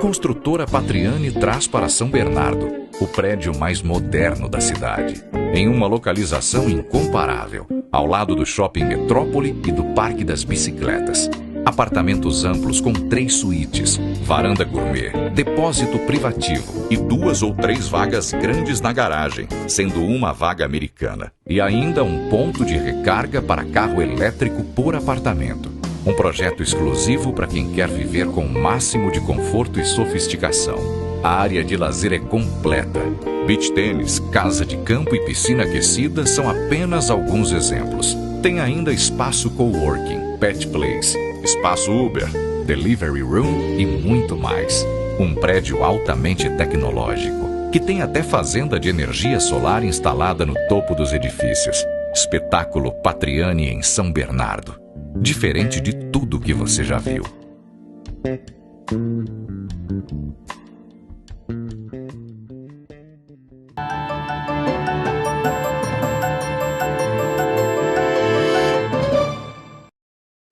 construtora Patriani traz para São Bernardo o prédio mais moderno da cidade, em uma localização incomparável, ao lado do Shopping Metrópole e do Parque das Bicicletas. Apartamentos amplos com 3 suítes, varanda gourmet, depósito privativo e 2 ou 3 vagas grandes na garagem, sendo uma vaga americana. E ainda um ponto de recarga para carro elétrico por apartamento. Um projeto exclusivo para quem quer viver com o máximo de conforto e sofisticação. A área de lazer é completa. Beach tênis, casa de campo e piscina aquecida são apenas alguns exemplos. Tem ainda espaço coworking, pet place, espaço Uber, delivery room e muito mais. Um prédio altamente tecnológico, que tem até fazenda de energia solar instalada no topo dos edifícios. Espetáculo Patriani em São Bernardo. Diferente de tudo que você já viu.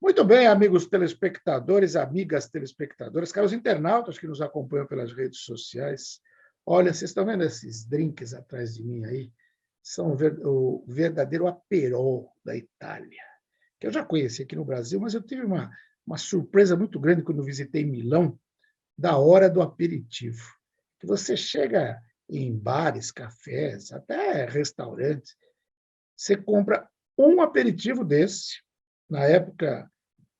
Muito bem, amigos telespectadores, amigas telespectadoras, caros internautas que nos acompanham pelas redes sociais. Olha, vocês estão vendo esses drinks atrás de mim aí? São o verdadeiro Aperol da Itália, que eu já conheci aqui no Brasil, mas eu tive uma surpresa muito grande quando visitei Milão, da hora do aperitivo. Que você chega em bares, cafés, até restaurantes, você compra um aperitivo desse, na época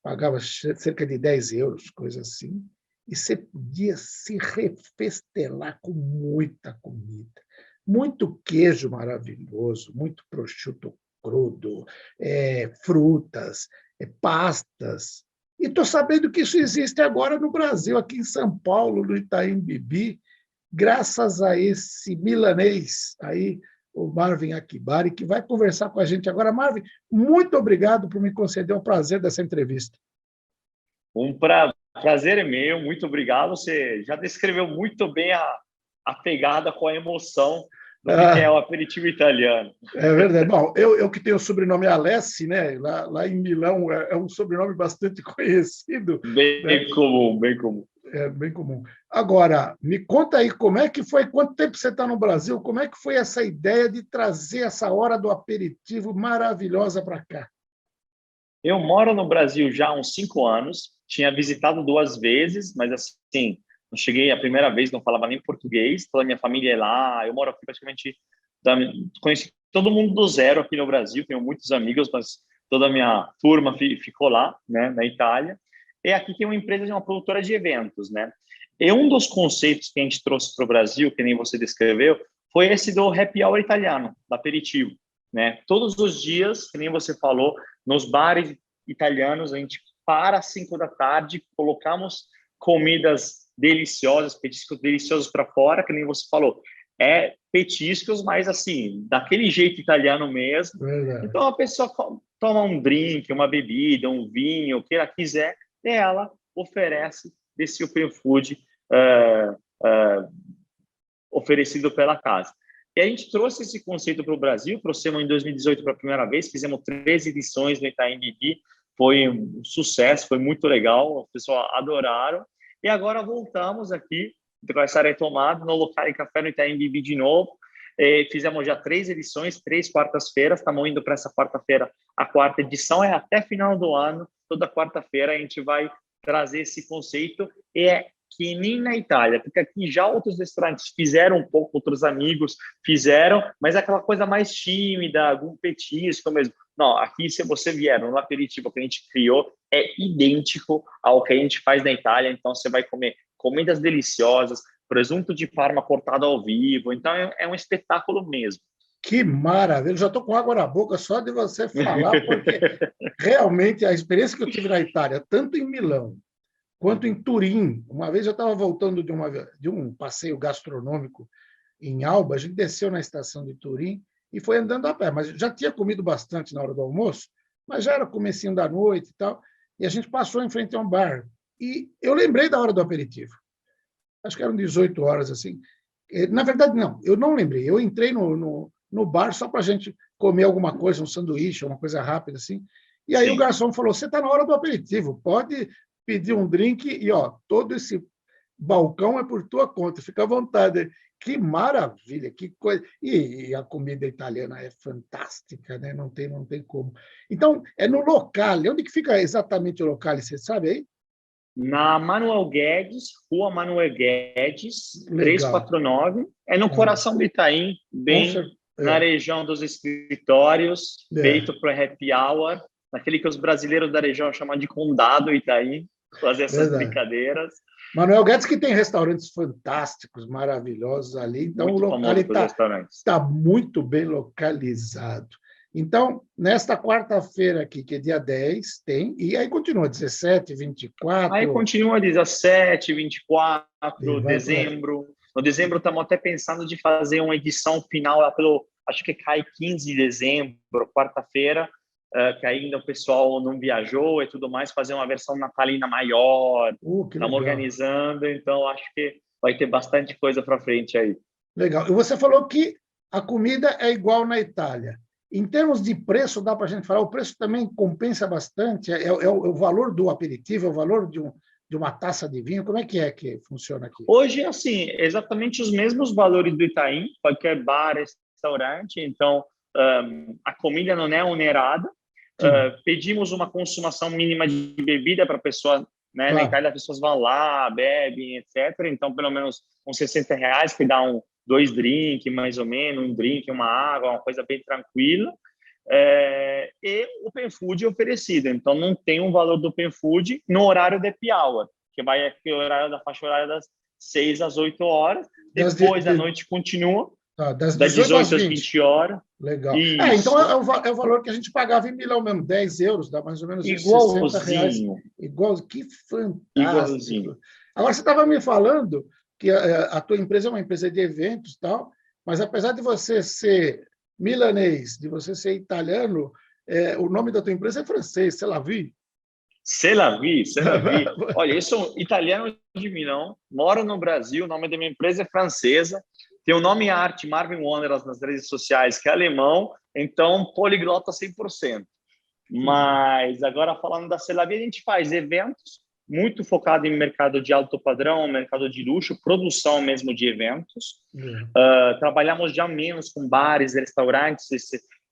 pagava cerca de 10 euros, coisa assim, e você podia se refestelar com muita comida. Muito queijo maravilhoso, muito prosciutto crudo, frutas, pastas. E estou sabendo que isso existe agora no Brasil, aqui em São Paulo, no Itaim Bibi, graças a esse milanês aí, o Marvin Akbari, que vai conversar com a gente agora. Marvin, muito obrigado por me conceder o prazer dessa entrevista. Prazer é meu, muito obrigado. Você já descreveu muito bem a pegada com a emoção do que é o aperitivo italiano. É verdade. Bom, eu que tenho o sobrenome Alessi, né? Lá em Milão é um sobrenome bastante conhecido. Bem comum, bem comum. É bem comum. Agora, me conta aí como é que foi, quanto tempo você está no Brasil, como é que foi essa ideia de trazer essa hora do aperitivo maravilhosa para cá? Eu moro no Brasil já há uns 5 anos, tinha visitado 2 vezes, mas assim, não cheguei a primeira vez, não falava nem português, toda a minha família é lá, eu moro aqui praticamente, conheci todo mundo do zero aqui no Brasil, tenho muitos amigos, mas toda a minha turma ficou lá, né, na Itália. E aqui tem uma empresa de uma produtora de eventos, né? E um dos conceitos que a gente trouxe para o Brasil, que nem você descreveu, foi esse do happy hour italiano, do aperitivo, né? Todos os dias, que nem você falou, nos bares italianos, a gente para às 5 da tarde, colocamos comidas deliciosas, petiscos deliciosos para fora, que nem você falou. Petiscos, mas assim, daquele jeito italiano mesmo. Verdade. Então, a pessoa toma um drink, uma bebida, um vinho, o que ela quiser, e ela oferece desse open food oferecido pela casa. E a gente trouxe esse conceito para o Brasil, trouxemos em 2018 pela primeira vez, fizemos 3 edições no Itaim Bibi, foi um sucesso, foi muito legal, o pessoal adoraram. E agora voltamos aqui, com essa retomada, no local de café no Itaim Bibi de novo. Fizemos já 3 edições, 3 quartas-feiras, estamos indo para essa quarta-feira, a 4ª edição, é até final do ano, toda quarta-feira a gente vai trazer esse conceito, e é que nem na Itália, porque aqui já outros restaurantes fizeram um pouco, outros amigos fizeram, mas é aquela coisa mais tímida, algum petisco mesmo. Não, aqui se você vier no aperitivo que a gente criou, é idêntico ao que a gente faz na Itália, então você vai comer comidas deliciosas, presunto de Parma cortado ao vivo, então é um espetáculo mesmo. Que maravilha! Eu já estou com água na boca só de você falar, porque realmente a experiência que eu tive na Itália, tanto em Milão quanto em Turim, uma vez eu estava voltando de um passeio gastronômico em Alba, a gente desceu na estação de Turim e foi andando a pé, mas já tinha comido bastante na hora do almoço, mas já era comecinho da noite e tal, e a gente passou em frente a um bar. E eu lembrei da hora do aperitivo. Acho que eram 18 horas, assim. Na verdade, não, eu não lembrei. Eu entrei no bar só para a gente comer alguma coisa, um sanduíche, uma coisa rápida, assim. E aí o garçom falou, você está na hora do aperitivo, pode pedir um drink e todo esse balcão é por tua conta, fica à vontade. Que maravilha, que coisa. E a comida italiana é fantástica, né? Não tem como. Então, é no Locale. Onde que fica exatamente o Locale, você sabe aí? Na Manuel Guedes, Rua Manuel Guedes, Legal. 349. É no coração do Itaim, Com bem certeza. na região dos escritórios, É, feito para happy hour, naquele que os brasileiros da região chamam de Condado Itaim, fazer essas verdade. brincadeiras. Manuel Guedes, que tem restaurantes fantásticos, maravilhosos ali, então o Muito local famoso pelos está restaurantes. muito bem localizado. Então, nesta quarta-feira aqui, que é dia 10, tem, e aí continua 17, Aí 24, continua 17, e 24, vai por aí. dezembro. No dezembro estamos até pensando de fazer uma edição final lá pelo, acho que cai 15 de dezembro, quarta-feira, que ainda o pessoal não viajou e tudo mais, fazer uma versão natalina maior. Que Estamos legal. organizando, então acho que vai ter bastante coisa para frente aí. Legal. E você falou que a comida é igual na Itália. Em termos de preço, dá para a gente falar, o preço também compensa bastante? É o valor do aperitivo, é o valor de uma taça de vinho? Como é que funciona aqui? Hoje, assim, exatamente os mesmos valores do Itaim, qualquer bar, restaurante, então a comida não é onerada. Sim, Pedimos uma consumação mínima de bebida para a pessoa, né? Na claro. Itália, as pessoas vão lá, bebem, etc. Então, pelo menos uns R$ 60, que dá dois drinks, mais ou menos, um drink, uma água, uma coisa bem tranquila. E o Open Food oferecido. Então, não tem um valor do Open Food no horário de happy hour, que vai aqui o horário da faixa horária das 6 às 8 horas. Das, de, Depois, a de, noite continua, das das 18 às 18 às 20. 20 horas. Legal. Então Isso. é o valor que a gente pagava em Milão mesmo, 10 euros, dá mais ou menos isso, R$ 60. Igualzinho. Igual, que Igualzinho. fantástico. Agora, você estava me falando que a tua empresa é uma empresa de eventos e tal, mas apesar de você ser milanês, de você ser italiano, o nome da tua empresa é francês, c'est la vie. C'est la vie, c'est la vie. Olha, eu sou italiano de Milão, moro no Brasil, o nome da minha empresa é francesa, tem o nome arte Marvin Wonderland nas redes sociais, que é alemão, então poliglota 100%. Mas agora falando da C'est la vie, a gente faz eventos muito focado em mercado de alto padrão, mercado de luxo, produção mesmo de eventos. Trabalhamos já menos com bares, restaurantes,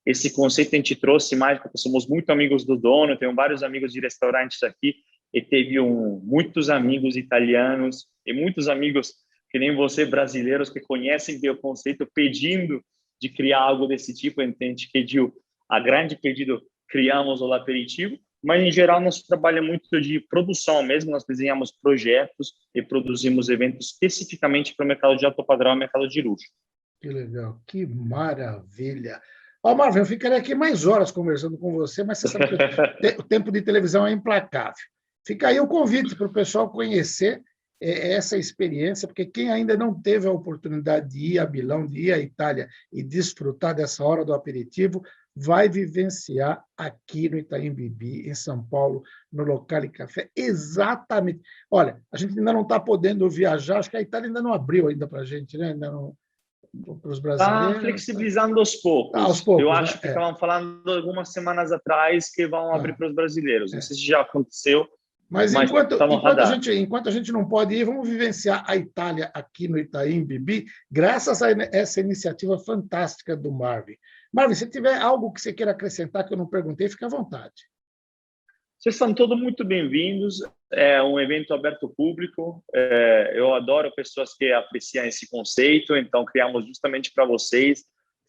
esse conceito a gente trouxe mais, porque somos muito amigos do dono, tenho vários amigos de restaurantes aqui, e teve muitos amigos italianos e muitos amigos, que nem você, brasileiros, que conhecem o conceito, pedindo de criar algo desse tipo. A gente pediu, a grande pedido, criamos o aperitivo, mas, em geral, nosso trabalho é muito de produção mesmo, nós desenhamos projetos e produzimos eventos especificamente para o mercado de alto padrão e mercado de luxo. Que legal, que maravilha. Marvel, eu ficaria aqui mais horas conversando com você, mas você sabe que o tempo de televisão é implacável. Fica aí o convite para o pessoal conhecer essa experiência, porque quem ainda não teve a oportunidade de ir a Milão, de ir à Itália e desfrutar dessa hora do aperitivo, vai vivenciar aqui no Itaim Bibi, em São Paulo, no Locale Café, exatamente. Olha, a gente ainda não está podendo viajar, acho que a Itália ainda não abriu ainda para a gente, né? Ainda não, para os Está brasileiros. flexibilizando aos poucos. Aos poucos, Eu né? acho que estavam falando algumas semanas atrás que vão abrir para os brasileiros. Não sei se já aconteceu, Mas mas está no radar. enquanto a gente não pode ir, vamos vivenciar a Itália aqui no Itaim Bibi, graças a essa iniciativa fantástica do Marvin. Marvin, se tiver algo que você queira acrescentar que eu não perguntei, fique à vontade. Vocês são todos muito bem-vindos. É um evento aberto ao público. Eu adoro pessoas que apreciam esse conceito, então criamos justamente para vocês, que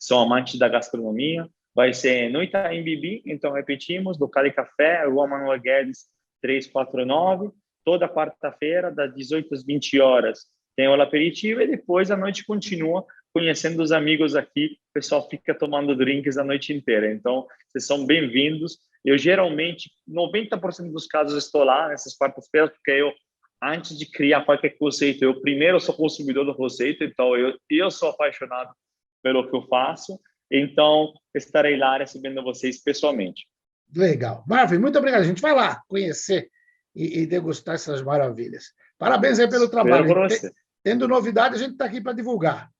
são amantes da gastronomia. Vai ser no Itaim Bibi, então repetimos, Locale Café, Rua Manuel Guedes 349, toda quarta-feira, das 18 às 20 horas, tem o aperitivo e depois a noite continua conhecendo os amigos aqui. O pessoal fica tomando drinks a noite inteira. Então, vocês são bem-vindos. Eu, geralmente, 90% dos casos, estou lá nessas quartas-feiras, porque antes de criar qualquer conceito, eu primeiro sou consumidor do conceito, então eu sou apaixonado pelo que eu faço, então estarei lá recebendo vocês pessoalmente. Legal. Marvin, muito obrigado. A gente vai lá conhecer e degustar essas maravilhas. Parabéns aí pelo trabalho. Tendo novidade, a gente está aqui para divulgar.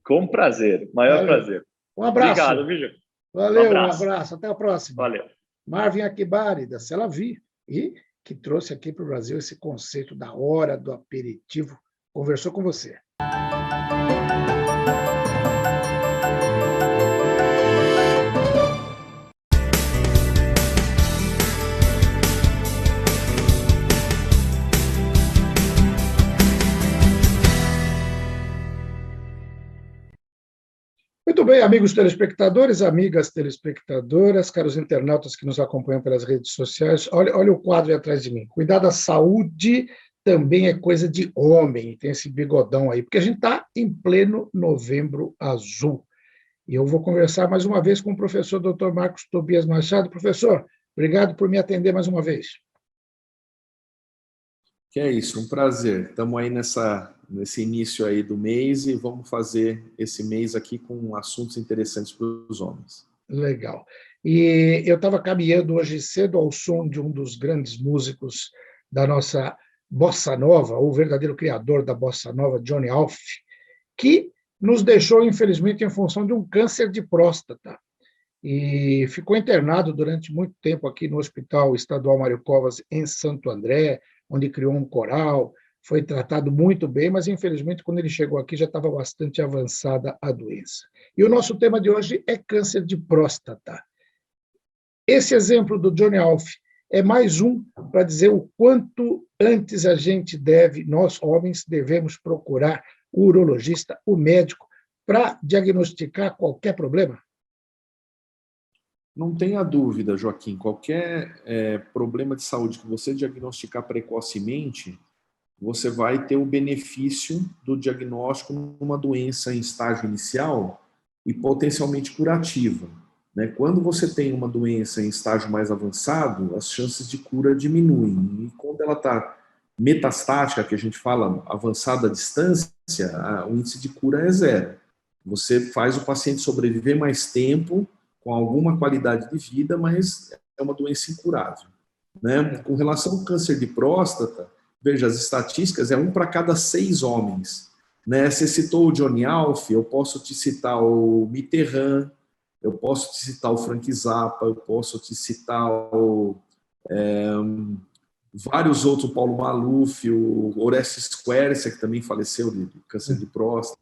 Com prazer, maior prazer. Um abraço. Obrigado, Vitor. Valeu, um abraço. Até a próxima. Valeu. Marvin Akbari, da C'est la vie. E que trouxe aqui para o Brasil esse conceito da hora do aperitivo, conversou com você. Muito bem, amigos telespectadores, amigas telespectadoras, caros internautas que nos acompanham pelas redes sociais, olha o quadro aí atrás de mim. Cuidar da saúde também é coisa de homem, tem esse bigodão aí, porque a gente está em pleno Novembro Azul. E eu vou conversar mais uma vez com o professor Dr. Marcos Tobias Machado. Professor, obrigado por me atender mais uma vez. Que é isso, um prazer. Estamos aí nesse início aí do mês e vamos fazer esse mês aqui com assuntos interessantes para os homens. Legal. E eu estava caminhando hoje cedo ao som de um dos grandes músicos da nossa Bossa Nova, o verdadeiro criador da Bossa Nova, Johnny Alf, que nos deixou, infelizmente, em função de um câncer de próstata. E ficou internado durante muito tempo aqui no Hospital Estadual Mário Covas, em Santo André, onde criou um coral, foi tratado muito bem, mas, infelizmente, quando ele chegou aqui, já estava bastante avançada a doença. E o nosso tema de hoje é câncer de próstata. Esse exemplo do Johnny Alf é mais um para dizer o quanto antes a gente deve, nós homens, devemos procurar o urologista, o médico, para diagnosticar qualquer problema? Não tenha dúvida, Joaquim, qualquer problema de saúde que você diagnosticar precocemente, você vai ter o benefício do diagnóstico numa doença em estágio inicial e potencialmente curativa, né? Quando você tem uma doença em estágio mais avançado, as chances de cura diminuem. E quando ela está metastática, que a gente fala avançada à distância, o índice de cura é zero. Você faz o paciente sobreviver mais tempo, com alguma qualidade de vida, mas é uma doença incurável, né? Com relação ao câncer de próstata, veja, as estatísticas é 1 para cada 6 homens, né? Você citou o Johnny Alf, eu posso te citar o Mitterrand, eu posso te citar o Frank Zappa, eu posso te citar vários outros, o Paulo Maluf, o Orestes Quercia, que também faleceu de câncer de próstata,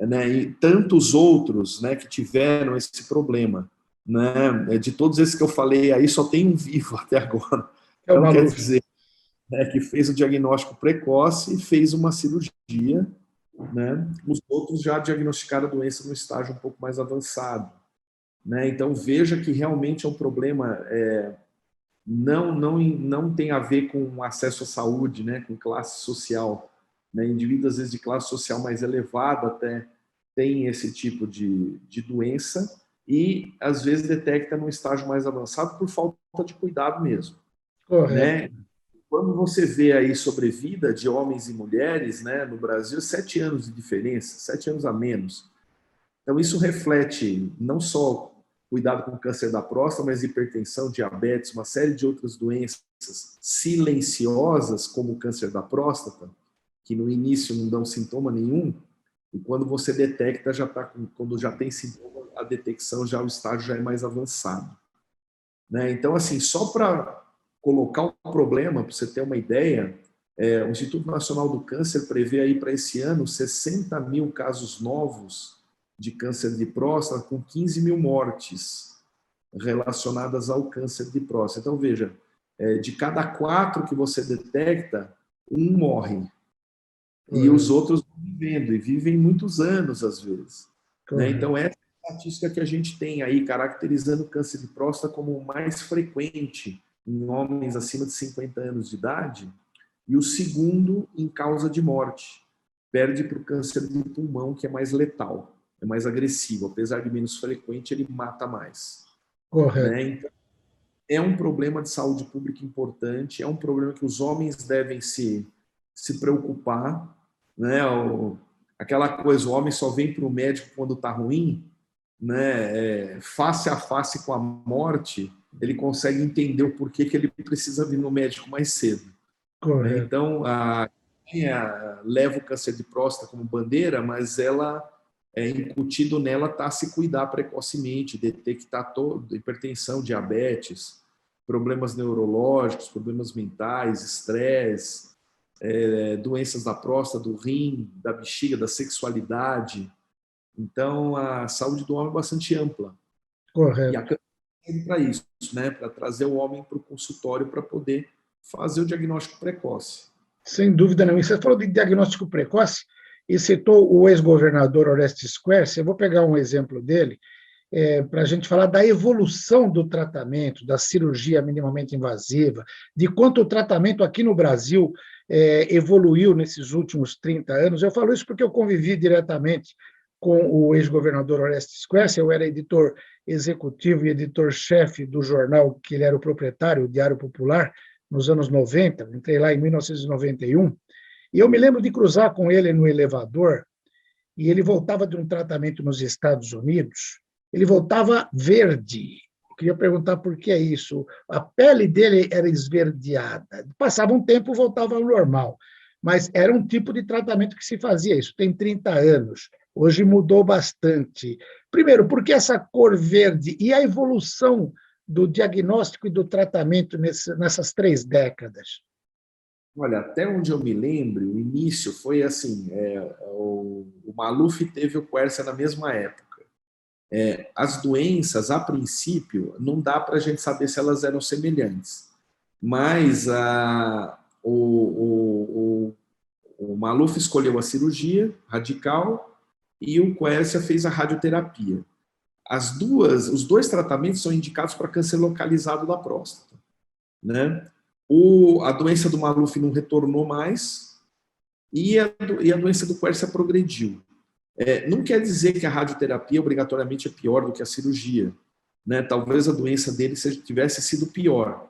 né? E tantos outros, né, que tiveram esse problema. Né? De todos esses que eu falei aí, só tem um vivo até agora. Então, quer dizer, né, que fez o diagnóstico precoce e fez uma cirurgia, né? Os outros já diagnosticaram a doença no estágio um pouco mais avançado, né? Então, veja que realmente é um problema, não tem a ver com acesso à saúde, né? Com classe social, né? Indivíduos, às vezes, de classe social mais elevada até tem esse tipo de doença, e, às vezes, detecta num estágio mais avançado por falta de cuidado mesmo. Né? Quando você vê aí sobrevida de homens e mulheres, né, no Brasil, 7 anos de diferença, 7 anos a menos. Então, isso reflete não só cuidado com o câncer da próstata, mas hipertensão, diabetes, uma série de outras doenças silenciosas, como o câncer da próstata, que no início não dão sintoma nenhum, e quando você detecta, quando já tem sintoma, a detecção, o estágio já é mais avançado. Né? Então, assim, só para colocar o problema, para você ter uma ideia, o Instituto Nacional do Câncer prevê aí para esse ano 60 mil casos novos de câncer de próstata, com 15 mil mortes relacionadas ao câncer de próstata. Então, veja, de cada 4 que você detecta, 1 morre. E os outros vão vivendo, e vivem muitos anos, às vezes. Né? Então, essa é a estatística que a gente tem aí, caracterizando o câncer de próstata como o mais frequente em homens acima de 50 anos de idade, e o segundo em causa de morte. Perde para o câncer de pulmão, que é mais letal, é mais agressivo. Apesar de menos frequente, ele mata mais. Correto. Né? Então, é um problema de saúde pública importante, é um problema que os homens devem se preocupar. Né? Aquela coisa, o homem só vem para o médico quando está ruim, né? Face a face com a morte, ele consegue entender o porquê que ele precisa vir no médico mais cedo. Né? Então, leva o câncer de próstata como bandeira, mas ela incutido nela está a se cuidar precocemente, detectar hipertensão, diabetes, problemas neurológicos, problemas mentais, estresse, doenças da próstata, do rim, da bexiga, da sexualidade. Então, a saúde do homem é bastante ampla. Correto. E a câncer serve para isso, né? Para trazer o homem para o consultório para poder fazer o diagnóstico precoce. Sem dúvida nenhuma. Você falou de diagnóstico precoce e citou o ex-governador Orestes Quercia. Eu vou pegar um exemplo dele para a gente falar da evolução do tratamento, da cirurgia minimamente invasiva, de quanto o tratamento aqui no Brasil evoluiu nesses últimos 30 anos. Eu falo isso porque eu convivi diretamente com o ex-governador Orestes Quercia. Eu era editor executivo e editor-chefe do jornal que ele era o proprietário, o Diário Popular, nos anos 90, entrei lá em 1991, e eu me lembro de cruzar com ele no elevador, e ele voltava de um tratamento nos Estados Unidos, ele voltava verde. Eu queria perguntar por que é isso. A pele dele era esverdeada. Passava um tempo, voltava ao normal. Mas era um tipo de tratamento que se fazia isso. Tem 30 anos. Hoje mudou bastante. Primeiro, por que essa cor verde? E a evolução do diagnóstico e do tratamento nessas 3 décadas? Olha, até onde eu me lembro, o início foi assim, o Maluf teve o Quercia na mesma época. As doenças, a princípio, não dá para a gente saber se elas eram semelhantes, mas o Maluf escolheu a cirurgia radical e o Quercia fez a radioterapia. Os 2 tratamentos são indicados para câncer localizado da próstata, né? A doença do Maluf não retornou mais e a doença do Quercia progrediu. Não quer dizer que a radioterapia obrigatoriamente é pior do que a cirurgia, né? Talvez a doença dele tivesse sido pior.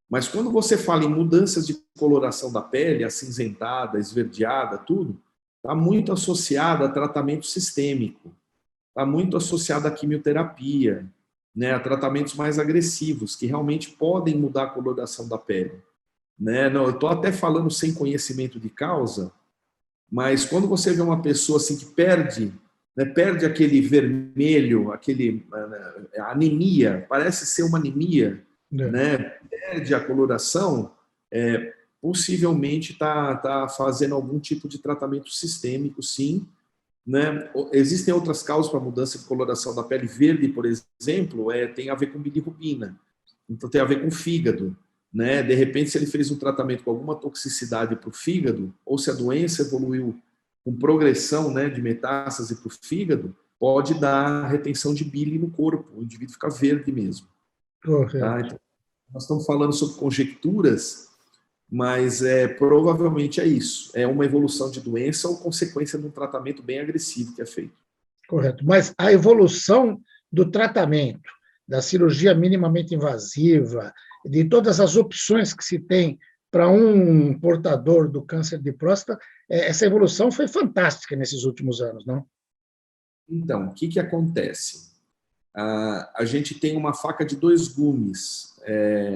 Mas quando você fala em mudanças de coloração da pele, acinzentada, esverdeada, tudo, está muito associado a tratamento sistêmico. Está muito associado à quimioterapia, né, a tratamentos mais agressivos, que realmente podem mudar a coloração da pele. Né? Não, eu estou até falando sem conhecimento de causa, mas quando você vê uma pessoa assim que perde aquele vermelho, anemia, parece ser uma anemia, né? Perde a coloração, possivelmente está fazendo algum tipo de tratamento sistêmico, sim. Né? Existem outras causas para mudança de coloração da pele verde, por exemplo, tem a ver com bilirrubina, então tem a ver com fígado, né? De repente, se ele fez um tratamento com alguma toxicidade para o fígado, ou se a doença evoluiu com progressão, né, de metástase para o fígado, pode dar retenção de bile no corpo, o indivíduo fica verde mesmo. Tá? Então, nós estamos falando sobre conjecturas, mas provavelmente é isso. É uma evolução de doença ou consequência de um tratamento bem agressivo que é feito. Correto. Mas a evolução do tratamento, da cirurgia minimamente invasiva, de todas as opções que se tem para um portador do câncer de próstata, essa evolução foi fantástica nesses últimos anos, não? Então, o que acontece? A gente tem uma faca de 2 gumes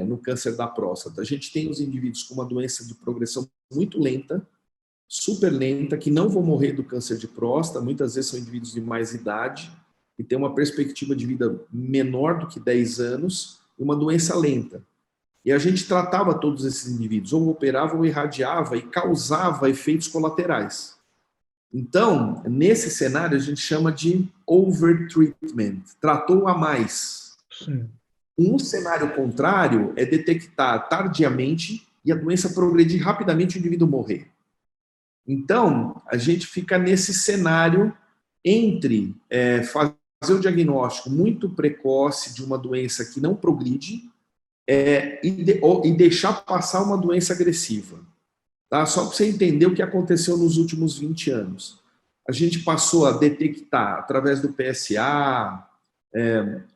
no câncer da próstata. A gente tem os indivíduos com uma doença de progressão muito lenta, super lenta, que não vão morrer do câncer de próstata, muitas vezes são indivíduos de mais idade, que têm uma perspectiva de vida menor do que 10 anos, e uma doença lenta. E a gente tratava todos esses indivíduos, ou operava ou irradiava, e causava efeitos colaterais. Então, nesse cenário, a gente chama de overtreatment, tratou a mais. Sim. Um cenário contrário é detectar tardiamente e a doença progredir rapidamente e o indivíduo morrer. Então, a gente fica nesse cenário entre fazer o diagnóstico muito precoce de uma doença que não progride e deixar passar uma doença agressiva. Tá? Só para você entender o que aconteceu nos últimos 20 anos. A gente passou a detectar, através do PSA,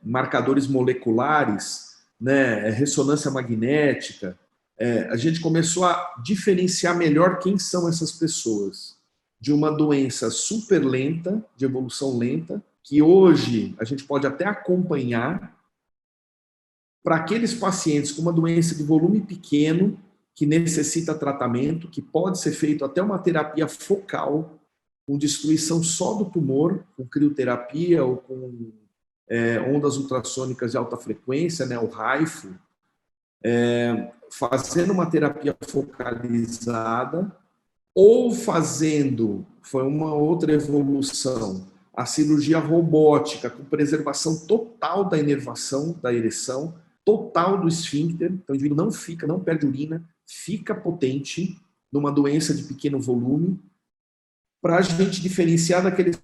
marcadores moleculares, né, ressonância magnética, a gente começou a diferenciar melhor quem são essas pessoas de uma doença super lenta, de evolução lenta, que hoje a gente pode até acompanhar, para aqueles pacientes com uma doença de volume pequeno, que necessita tratamento, que pode ser feito até uma terapia focal, com destruição só do tumor, com crioterapia ou com ondas ultrassônicas de alta frequência, né, o RAIFO, fazendo uma terapia focalizada ou fazendo, foi uma outra evolução, a cirurgia robótica com preservação total da inervação, da ereção, total do esfíncter, então o indivíduo não fica, não perde urina, fica potente numa doença de pequeno volume, para a gente diferenciar daqueles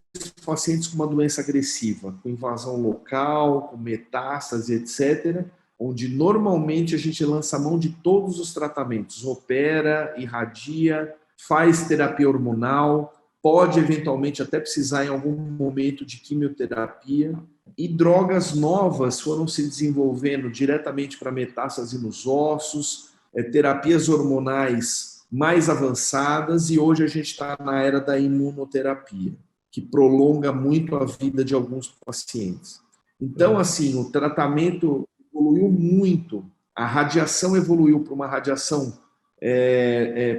pacientes com uma doença agressiva, com invasão local, com metástase, etc., onde normalmente a gente lança a mão de todos os tratamentos, opera, irradia, faz terapia hormonal, pode eventualmente até precisar em algum momento de quimioterapia, e drogas novas foram se desenvolvendo diretamente para metástase nos ossos, terapias hormonais mais avançadas, e hoje a gente está na era da imunoterapia, que prolonga muito a vida de alguns pacientes. Então, assim, o tratamento evoluiu muito, a radiação evoluiu para uma radiação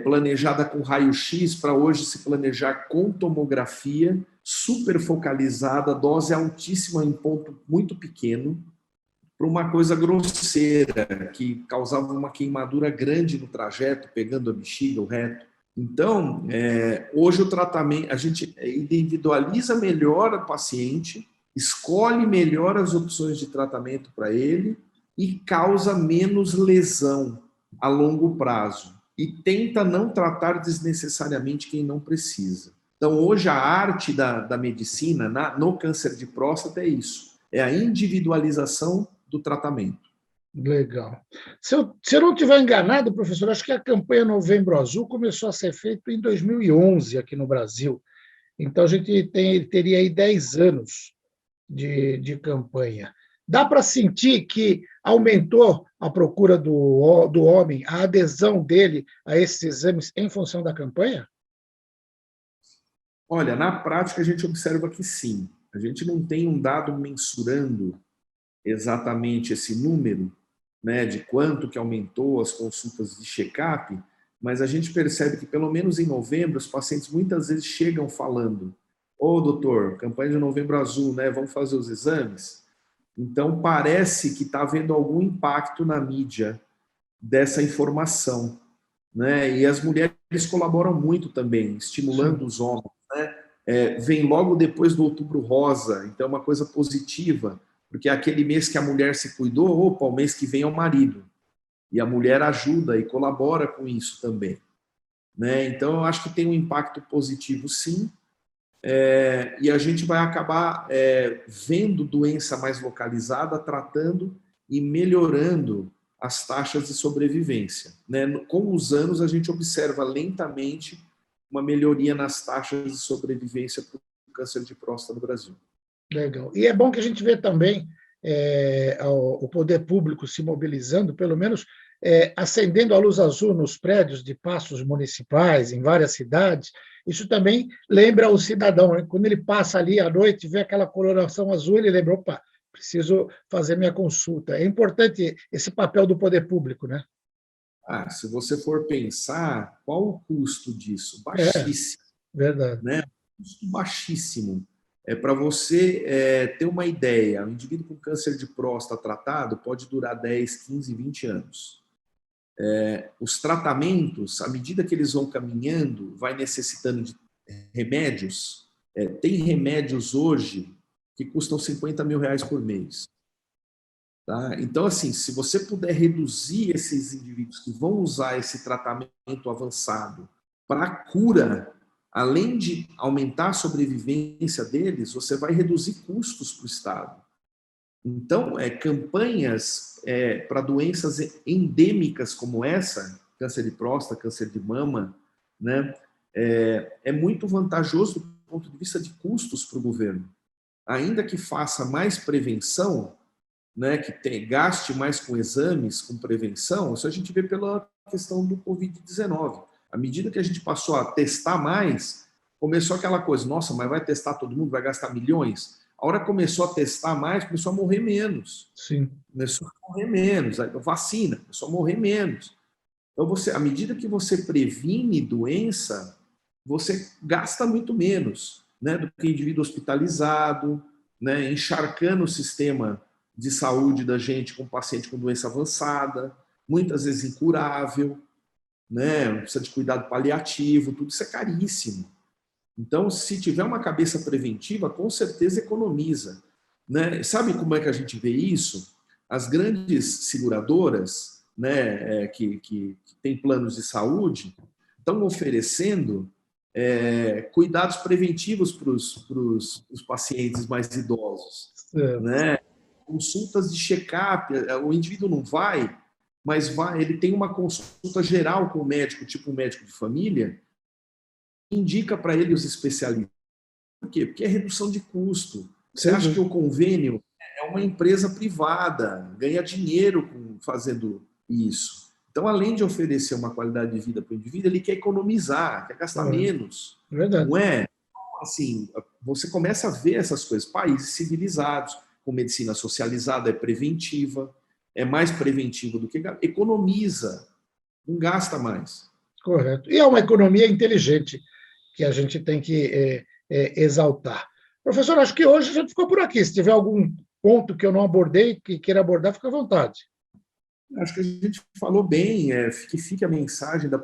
planejada com raio-x, para hoje se planejar com tomografia, super focalizada, dose altíssima em ponto muito pequeno, para uma coisa grosseira, que causava uma queimadura grande no trajeto, pegando a bexiga, o reto. Então, hoje o tratamento, a gente individualiza melhor o paciente, escolhe melhor as opções de tratamento para ele e causa menos lesão a longo prazo. E tenta não tratar desnecessariamente quem não precisa. Então, hoje a arte da medicina no câncer de próstata é isso, é a individualização do tratamento. Legal. Se eu não estiver enganado, professor, acho que a campanha Novembro Azul começou a ser feita em 2011 aqui no Brasil. Então, a gente teria aí 10 anos de campanha. Dá para sentir que aumentou a procura do homem, a adesão dele a esses exames em função da campanha? Olha, na prática a gente observa que sim. A gente não tem um dado mensurando exatamente esse número, né, de quanto que aumentou as consultas de check-up, mas a gente percebe que pelo menos em novembro os pacientes muitas vezes chegam falando: ô doutor, campanha de Novembro Azul, né, vamos fazer os exames? Então parece que está havendo algum impacto na mídia dessa informação, né, e as mulheres colaboram muito também, estimulando os homens, né, vem logo depois do Outubro Rosa, então é uma coisa positiva, porque é aquele mês que a mulher se cuidou, opa, o mês que vem é o marido. E a mulher ajuda e colabora com isso também, né? Então, eu acho que tem um impacto positivo, sim, e a gente vai acabar vendo doença mais localizada, tratando e melhorando as taxas de sobrevivência, né? Com os anos, a gente observa lentamente uma melhoria nas taxas de sobrevivência para o câncer de próstata no Brasil. Legal. E é bom que a gente vê também o poder público se mobilizando, pelo menos acendendo a luz azul nos prédios de pastos municipais, em várias cidades. Isso também lembra o cidadão, né? Quando ele passa ali à noite, vê aquela coloração azul, ele lembra: opa, preciso fazer minha consulta. É importante esse papel do poder público, né? Se você for pensar, qual o custo disso? Baixíssimo. Verdade. Né? Custo baixíssimo. Para você ter uma ideia, um indivíduo com câncer de próstata tratado pode durar 10, 15, 20 anos. Os tratamentos, à medida que eles vão caminhando, vai necessitando de remédios. Tem remédios hoje que custam R$50 mil por mês. Tá? Então, assim, se você puder reduzir esses indivíduos que vão usar esse tratamento avançado para a cura, além de aumentar a sobrevivência deles, você vai reduzir custos para o Estado. Então, campanhas para doenças endêmicas como essa, câncer de próstata, câncer de mama, né, é muito vantajoso do ponto de vista de custos para o governo. Ainda que faça mais prevenção, né, que gaste mais com exames, com prevenção, isso a gente vê pela questão do Covid-19. À medida que a gente passou a testar mais, começou aquela coisa: nossa, mas vai testar todo mundo, vai gastar milhões? A hora que começou a testar mais, começou a morrer menos. Sim. Começou a morrer menos. A vacina, começou a morrer menos. Então, à medida que você previne doença, você gasta muito menos, né, do que indivíduo hospitalizado, né, encharcando o sistema de saúde da gente com paciente com doença avançada. muitas vezes incurável, né? Precisa de cuidado paliativo, tudo isso é caríssimo. Então, se tiver uma cabeça preventiva, com certeza economiza, né? Sabe como é que a gente vê isso? As grandes seguradoras, né, que têm planos de saúde, estão oferecendo cuidados preventivos para os pacientes mais idosos, né? Consultas de check-up, o indivíduo não vai, mas ele tem uma consulta geral com o médico, tipo um médico de família, indica para ele os especialistas. Por quê? Porque é redução de custo. Você acha que o convênio é uma empresa privada, ganha dinheiro fazendo isso. Então, além de oferecer uma qualidade de vida para o indivíduo, ele quer economizar, quer gastar menos. Verdade. Não é? Assim, você começa a ver essas coisas. Países civilizados, com medicina socializada, é preventiva, é mais preventivo do que economiza, não gasta mais. Correto. E é uma economia inteligente que a gente tem que exaltar. Professor, acho que hoje a gente ficou por aqui. Se tiver algum ponto que eu não abordei, que queira abordar, fica à vontade. Acho que a gente falou bem, que fique a mensagem da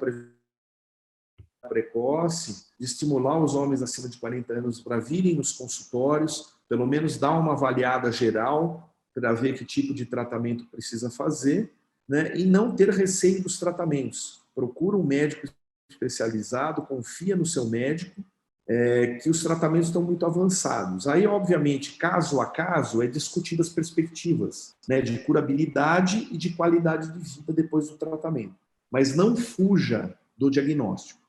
precoce, de estimular os homens acima de 40 anos para virem nos consultórios, pelo menos dar uma avaliada geral para ver que tipo de tratamento precisa fazer, né? E não ter receio dos tratamentos. Procura um médico especializado, confia no seu médico, que os tratamentos estão muito avançados. Aí, obviamente, caso a caso, é discutido as perspectivas, né, de curabilidade e de qualidade de vida depois do tratamento. Mas não fuja do diagnóstico.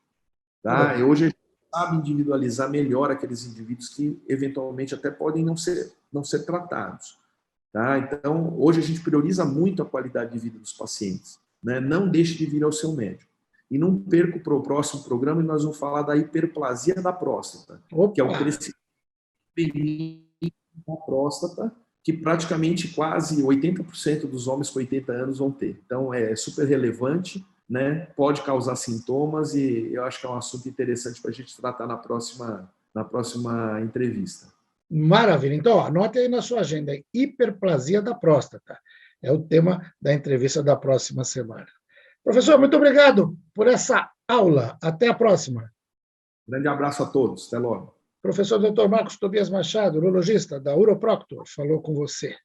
Tá? E hoje a gente sabe individualizar melhor aqueles indivíduos que, eventualmente, até podem não ser tratados. Tá? Então, hoje a gente prioriza muito a qualidade de vida dos pacientes. Né? Não deixe de vir ao seu médico. E não perca para o próximo programa, e nós vamos falar da hiperplasia da próstata, que é o crescimento da próstata, que praticamente quase 80% dos homens com 80 anos vão ter. Então, é super relevante, né? Pode causar sintomas, e eu acho que é um assunto interessante para a gente tratar na próxima entrevista. Maravilha. Então, anote aí na sua agenda, hiperplasia da próstata. É o tema da entrevista da próxima semana. Professor, muito obrigado por essa aula. Até a próxima. Grande abraço a todos. Até logo. Professor Dr. Marcos Tobias Machado, urologista da Uroproctor, falou com você.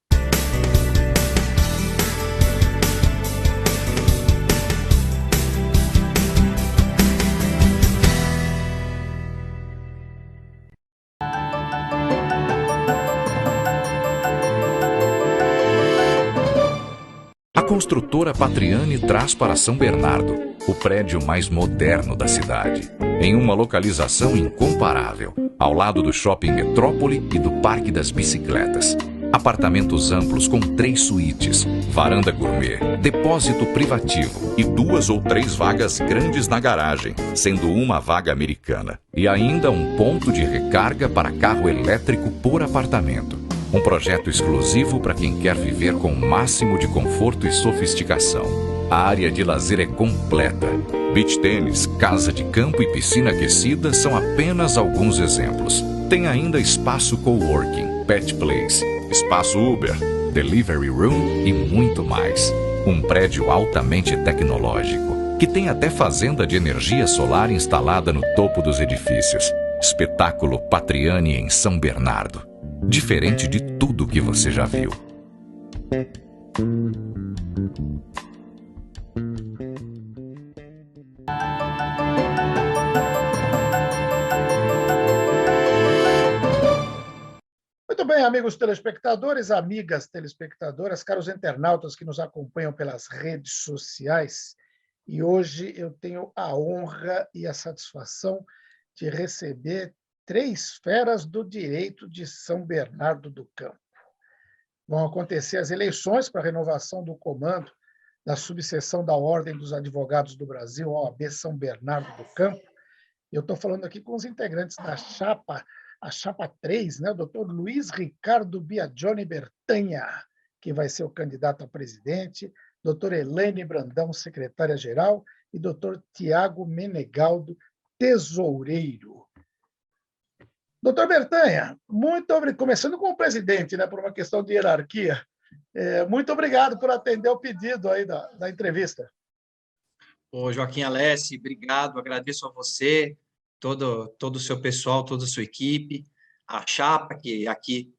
A construtora Patriani traz para São Bernardo o prédio mais moderno da cidade, em uma localização incomparável, ao lado do Shopping Metrópole e do Parque das Bicicletas. Apartamentos amplos com 3 suítes, varanda gourmet, depósito privativo e 2 ou 3 vagas grandes na garagem, sendo uma vaga americana. E ainda um ponto de recarga para carro elétrico por apartamento. Um projeto exclusivo para quem quer viver com o máximo de conforto e sofisticação. A área de lazer é completa. Beach tênis, casa de campo e piscina aquecida são apenas alguns exemplos. Tem ainda espaço coworking, pet place, espaço Uber, delivery room e muito mais. Um prédio altamente tecnológico, que tem até fazenda de energia solar instalada no topo dos edifícios. Espetáculo Patriani em São Bernardo. Diferente de tudo que você já viu. Muito bem, amigos telespectadores, amigas telespectadoras, caros internautas que nos acompanham pelas redes sociais. E hoje eu tenho a honra e a satisfação de receber 3 feras do direito de São Bernardo do Campo. Vão acontecer as eleições para a renovação do comando da subseção da Ordem dos Advogados do Brasil, OAB São Bernardo do Campo. Eu estou falando aqui com os integrantes da chapa, a chapa 3, né? O doutor Luiz Ricardo Biagioni Bertanha, que vai ser o candidato a presidente, doutor Elaine Brandão, secretária-geral, e doutor Tiago Menegaldo, tesoureiro. Doutor Bertanha, muito obrigado. Começando com o presidente, né, por uma questão de hierarquia. Muito obrigado por atender o pedido aí da entrevista. Ô, Joaquim Alessi, obrigado, agradeço a você, todo o seu pessoal, toda a sua equipe, a chapa, que aqui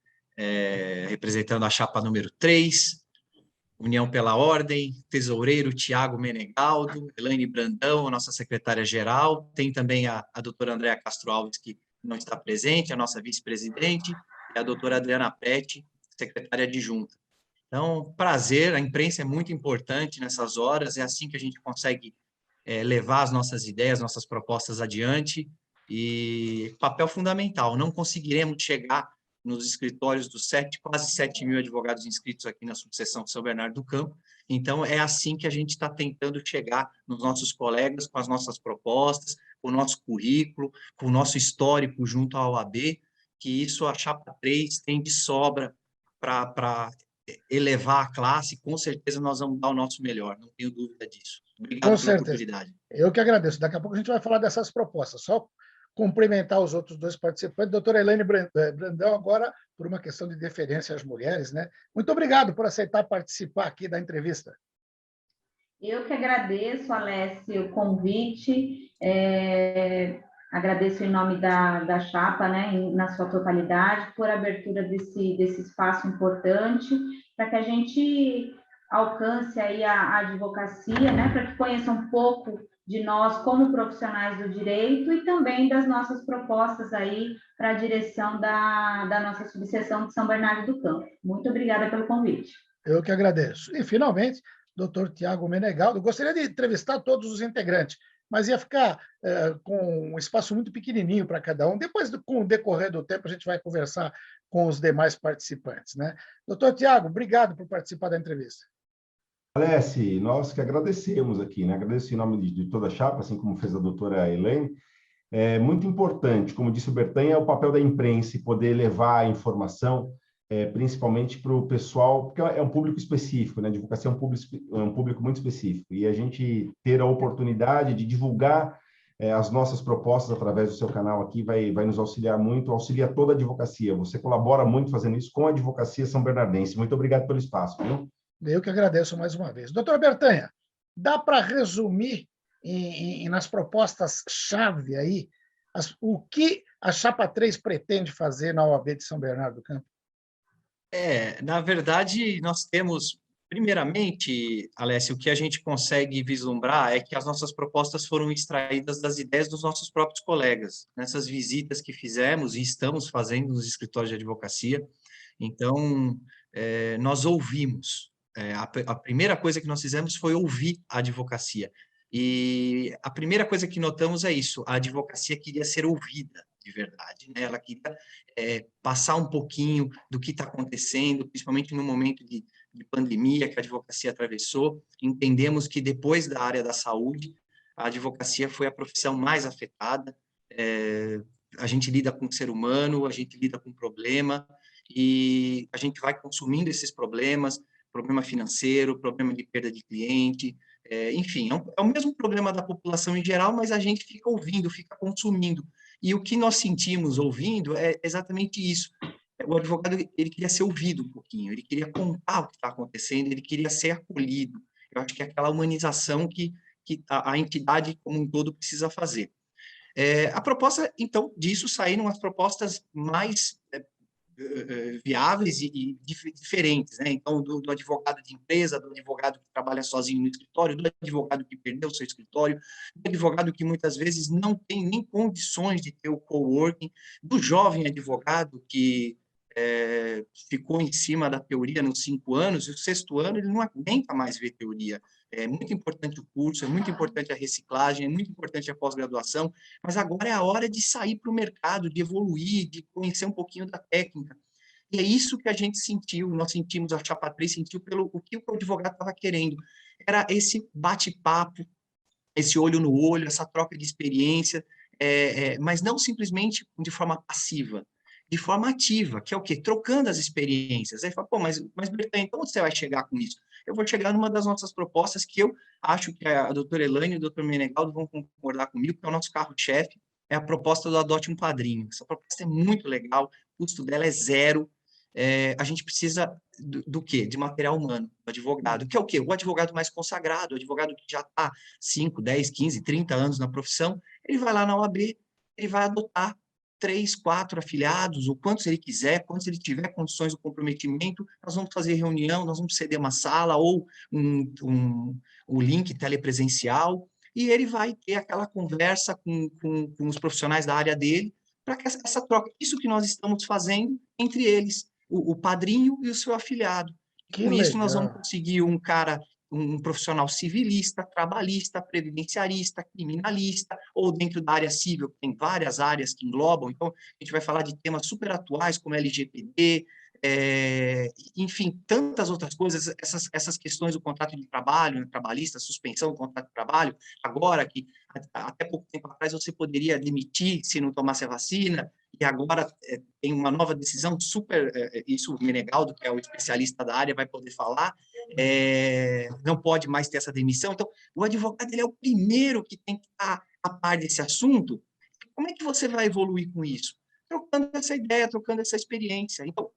representando a chapa número 3, União pela Ordem, tesoureiro Tiago Menegaldo, Elaine Brandão, a nossa secretária-geral, tem também a doutora Andréa Castro Alves, que não está presente, a nossa vice-presidente, e a doutora Adriana Prete, secretária adjunta. Então, prazer, a imprensa é muito importante nessas horas, é assim que a gente consegue levar as nossas ideias, nossas propostas adiante, e papel fundamental, não conseguiremos chegar nos escritórios dos quase 7 mil advogados inscritos aqui na subseção de São Bernardo do Campo, então é assim que a gente está tentando chegar nos nossos colegas, com as nossas propostas, com o nosso currículo, com o nosso histórico junto à OAB, que isso a Chapa 3 tem de sobra para elevar a classe, com certeza nós vamos dar o nosso melhor, não tenho dúvida disso. Obrigado pela oportunidade. Eu que agradeço. Daqui a pouco a gente vai falar dessas propostas. Só cumprimentar os outros 2 participantes. Doutora Elaine Brandão, agora, por uma questão de deferência às mulheres, né? Muito obrigado por aceitar participar aqui da entrevista. Eu que agradeço, Alessio, o convite. Agradeço em nome da chapa, né, na sua totalidade, por a abertura desse espaço importante, para que a gente alcance aí a advocacia, né, para que conheça um pouco de nós como profissionais do direito e também das nossas propostas aí para a direção da nossa subseção de São Bernardo do Campo. Muito obrigada pelo convite. Eu que agradeço. E, finalmente, doutor Tiago Menegaldo, gostaria de entrevistar todos os integrantes, mas ia ficar com um espaço muito pequenininho para cada um. Depois, com o decorrer do tempo, a gente vai conversar com os demais participantes, né? Doutor Tiago, obrigado por participar da entrevista. Alessi, nós que agradecemos aqui, né? Agradeço em nome de toda a chapa, assim como fez a doutora Elaine. É muito importante, como disse o Bertanha, o papel da imprensa e poder levar a informação, principalmente para o pessoal, porque é um público específico, né? A advocacia é um público muito específico, e a gente ter a oportunidade de divulgar as nossas propostas através do seu canal aqui vai nos auxiliar muito, auxilia toda a advocacia. Você colabora muito fazendo isso com a advocacia são bernardense. Muito obrigado pelo espaço, viu? Eu que agradeço mais uma vez. Doutor Bertanha, dá para resumir nas propostas-chave aí o que a Chapa 3 pretende fazer na OAB de São Bernardo do Campo? Na verdade, nós temos, primeiramente, Alessio, o que a gente consegue vislumbrar é que as nossas propostas foram extraídas das ideias dos nossos próprios colegas, nessas visitas que fizemos e estamos fazendo nos escritórios de advocacia. Então, nós ouvimos. A primeira coisa que nós fizemos foi ouvir a advocacia. E a primeira coisa que notamos é isso, a advocacia queria ser ouvida de verdade, né? Ela queria passar um pouquinho do que está acontecendo, principalmente no momento de pandemia que a advocacia atravessou. Entendemos que depois da área da saúde, a advocacia foi a profissão mais afetada. A gente lida com o ser humano, a gente lida com problema, e a gente vai consumindo esses problemas, problema financeiro, problema de perda de cliente, enfim, é o mesmo problema da população em geral, mas a gente fica ouvindo, fica consumindo. E o que nós sentimos ouvindo é exatamente isso. O advogado, ele queria ser ouvido um pouquinho, ele queria contar o que está acontecendo, ele queria ser acolhido. Eu acho que é aquela humanização que a entidade como um todo precisa fazer. A proposta, então, disso saíram as propostas mais viáveis e diferentes, né? Então, do advogado de empresa, do advogado que trabalha sozinho no escritório, do advogado que perdeu seu escritório, do advogado que muitas vezes não tem nem condições de ter o coworking, do jovem advogado que ficou em cima da teoria nos 5 anos, e o 6º ano ele não aguenta mais ver teoria. É muito importante o curso, é muito importante a reciclagem, é muito importante a pós-graduação, mas agora é a hora de sair para o mercado, de evoluir, de conhecer um pouquinho da técnica. E é isso que a gente sentiu, nós sentimos, a Chapa 3 sentiu pelo o que o advogado estava querendo. Era esse bate-papo, esse olho no olho, essa troca de experiência, mas não simplesmente de forma passiva, de forma ativa, que é o quê? Trocando as experiências. Aí fala, pô, mas Bertanha, então onde você vai chegar com isso? Eu vou chegar numa das nossas propostas que eu acho que a doutora Elaine e o doutor Menegaldo vão concordar comigo, que é o nosso carro-chefe, é a proposta do Adote um Padrinho. Essa proposta é muito legal, o custo dela é 0, a gente precisa do quê? De material humano, do advogado, que é o quê? O advogado mais consagrado, o advogado que já está 5, 10, 15, 30 anos na profissão, ele vai lá na OAB, ele vai adotar 3, 4 afiliados, ou quantos ele quiser, quantos ele tiver condições de comprometimento, nós vamos fazer reunião, nós vamos ceder uma sala ou um link telepresencial, e ele vai ter aquela conversa com os profissionais da área dele, para que essa troca, isso que nós estamos fazendo entre eles, o padrinho e o seu afiliado. Que Com isso, nós vamos legal. conseguir um profissional civilista, trabalhista, previdenciarista, criminalista, ou dentro da área civil, que tem várias áreas que englobam. Então, a gente vai falar de temas super atuais, como LGPD, enfim, tantas outras coisas, essas questões do contrato de trabalho, né, trabalhista, suspensão do contrato de trabalho, agora que até pouco tempo atrás você poderia demitir se não tomasse a vacina, e agora tem uma nova decisão super, isso o Menegaldo, que é o especialista da área, vai poder falar, não pode mais ter essa demissão. Então, o advogado ele é o primeiro que tem que estar a par desse assunto. Como é que você vai evoluir com isso? Trocando essa ideia, trocando essa experiência. Então,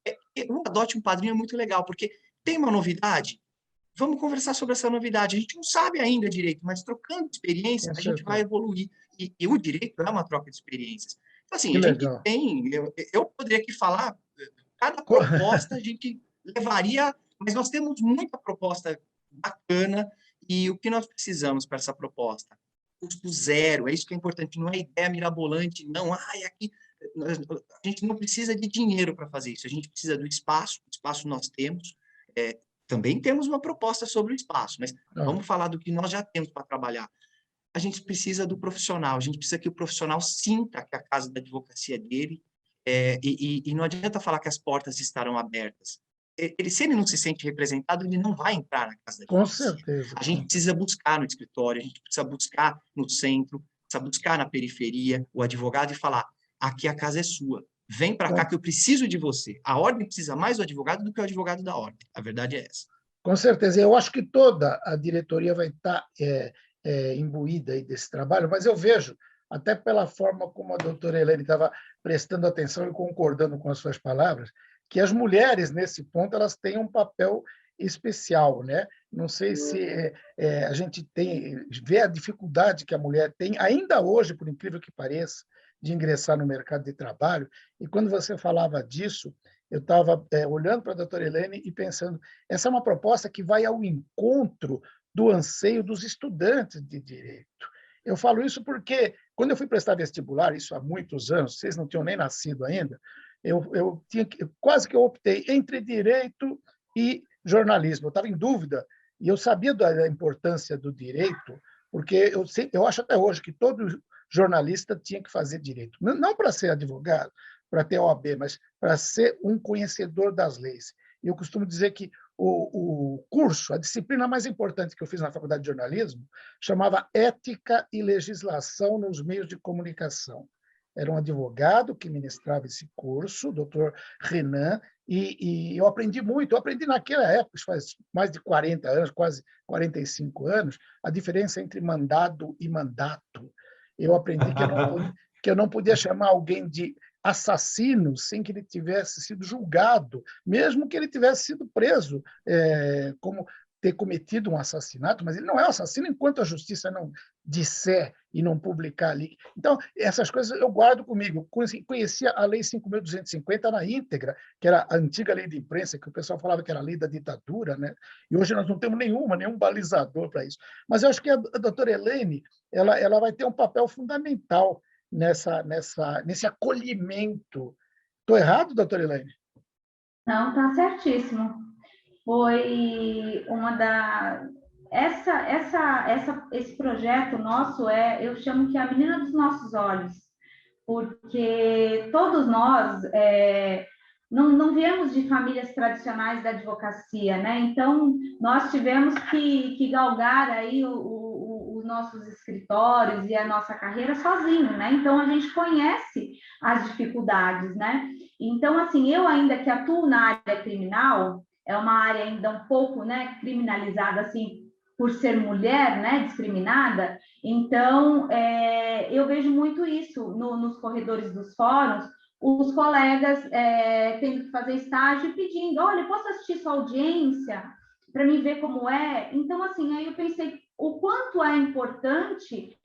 o Adote um Padrinho é muito legal, porque tem uma novidade, vamos conversar sobre essa novidade. A gente não sabe ainda direito, mas trocando experiência, a gente vai evoluir. E o direito é uma troca de experiências. Então, assim, Que a gente legal. tem... Eu poderia aqui falar, cada proposta a gente levaria, mas nós temos muita proposta bacana, e o que nós precisamos para essa proposta? Custo zero, é isso que é importante, não é ideia mirabolante, não, aqui... A gente não precisa de dinheiro para fazer isso, a gente precisa do espaço, o espaço nós temos, também temos uma proposta sobre o espaço, mas vamos falar do que nós já temos para trabalhar. A gente precisa do profissional, a gente precisa que o profissional sinta que a casa da advocacia é dele, e não adianta falar que as portas estarão abertas. Se ele não se sente representado, ele não vai entrar na casa da advocacia. Com certeza. A gente precisa buscar no escritório, a gente precisa buscar no centro, precisa buscar na periferia, o advogado e falar, aqui a casa é sua, vem para cá que eu preciso de você. A ordem precisa mais do advogado do que o advogado da ordem. A verdade é essa. Com certeza. Eu acho que toda a diretoria vai estar imbuída aí desse trabalho, mas eu vejo, até pela forma como a doutora Elaine estava prestando atenção e concordando com as suas palavras, que as mulheres, nesse ponto, elas têm um papel especial, né? Não sei se a gente vê a dificuldade que a mulher tem, ainda hoje, por incrível que pareça, de ingressar no mercado de trabalho. E quando você falava disso, eu estava olhando para a doutora Elaine e pensando, essa é uma proposta que vai ao encontro do anseio dos estudantes de direito. Eu falo isso porque, quando eu fui prestar vestibular, isso há muitos anos, vocês não tinham nem nascido ainda, quase que eu optei entre direito e jornalismo. Eu estava em dúvida, e eu sabia da importância do direito, porque eu acho até hoje que todo jornalista tinha que fazer direito. Não para ser advogado, para ter OAB, mas para ser um conhecedor das leis. E eu costumo dizer que o curso, a disciplina mais importante que eu fiz na faculdade de jornalismo, chamava Ética e Legislação nos Meios de Comunicação. Era um advogado que ministrava esse curso, o doutor Renan, e eu aprendi muito. Eu aprendi naquela época, isso faz mais de 40 anos, quase 45 anos, a diferença entre mandado e mandato. Eu aprendi que eu não podia chamar alguém de assassino sem que ele tivesse sido julgado, mesmo que ele tivesse sido preso, como ter cometido um assassinato, mas ele não é um assassino enquanto a justiça não disser e não publicar ali. Então, essas coisas eu guardo comigo. Conhecia a Lei 5.250 na íntegra, que era a antiga lei de imprensa, que o pessoal falava que era a lei da ditadura, né? E hoje nós não temos nenhum balizador para isso. Mas eu acho que a doutora Elaine ela vai ter um papel fundamental nesse acolhimento. Estou errado, doutora Elaine? Não, está certíssimo. Foi uma da... Esse projeto nosso eu chamo que é a menina dos nossos olhos, porque todos nós não viemos de famílias tradicionais da advocacia, né? Então, nós tivemos que galgar aí os nossos escritórios e a nossa carreira sozinho, né? Então, a gente conhece as dificuldades, né? Então, assim, eu ainda que atuo na área criminal, é uma área ainda um pouco, né, criminalizada, assim, por ser mulher, né, discriminada. Então, eu vejo muito isso nos corredores dos fóruns, os colegas tendo que fazer estágio e pedindo, olha, posso assistir sua audiência para me ver como é? Então, assim, aí eu pensei o quanto é importante,